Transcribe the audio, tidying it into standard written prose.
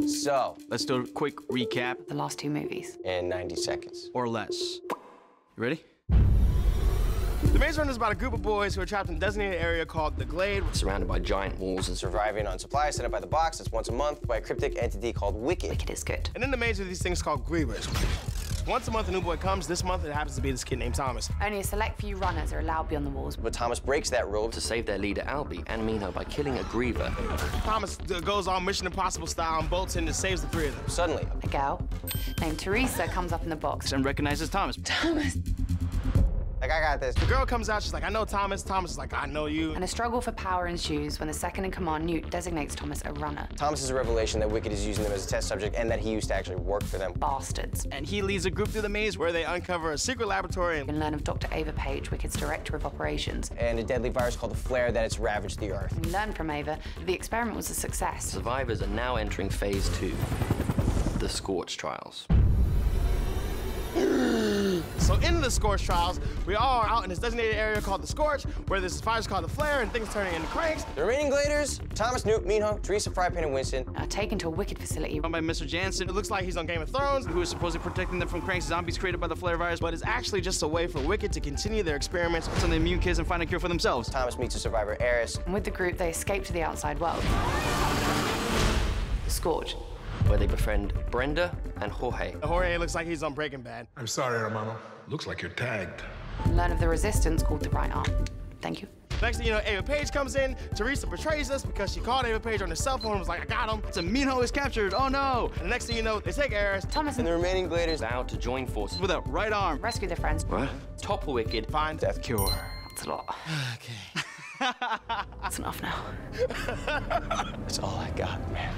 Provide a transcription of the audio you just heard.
So, Let's do a quick recap. The last two movies. in 90 seconds. Or less. You ready? The Maze Runner is about a group of boys who are trapped in a designated area called the Glade. Surrounded by giant walls and surviving on supplies sent up by the box that's once a month by a cryptic entity called Wicked. Wicked is good. And in the maze are these things called grievers. Once a month, a new boy comes. This month, it happens to be this kid named Thomas. Only a select few runners are allowed beyond the walls. But Thomas breaks that rule to save their leader, Albie, and Minho by killing a griever. Thomas goes all Mission Impossible style and bolts in and saves the three of them. Suddenly, A girl named Teresa comes up in the box. And recognizes Thomas. Thomas. like, I got this. The girl comes out, she's like, I know Thomas. Thomas is like, I know you. And a struggle for power ensues when the second in command, Newt, designates Thomas a runner. Thomas is a revelation that Wicked is using them as a test subject and that he used to actually work for them. Bastards. And he leads a group through the maze Where they uncover a secret laboratory. And learn of Dr. Ava Page, Wicked's director of operations. And a deadly virus called the Flare that has ravaged the Earth. We learn from Ava that the experiment was a success. Survivors are now entering phase 2, the Scorch Trials. So in the Scorch trials, we all are out in this designated area called the Scorch, where this fire's called the Flare and things turning into cranks. The remaining Gladers, Thomas, Newt, Minho, Teresa, Frypan, and Winston, Are taken to a Wicked facility. Run by Mr. Jansen, It looks like he's on Game of Thrones, who is supposedly protecting them from cranks zombies created by the flare virus, but it's actually just a way for Wicked to continue their experiments. but on the immune kids and find a cure for themselves. Thomas meets a survivor, Eris, And with the group, they escape to the outside world. The Scorch. where they befriend Brenda and Jorge. Jorge looks like he's on Breaking Bad. I'm sorry, hermano. Looks like you're tagged. And learn of the resistance called the Right Arm. Thank you. Next thing you know, Ava Page comes in. Teresa betrays us because she called Ava Page on her cell phone and was like, I got him. So Minho is captured. Oh no! And the next thing you know, they take Eris. Thomas And and the remaining Gladers vowed to join forces With a right arm. rescue their friends. What? Topple Wicked, Find death cure. That's a lot. Okay. That's enough now. That's all I got, man.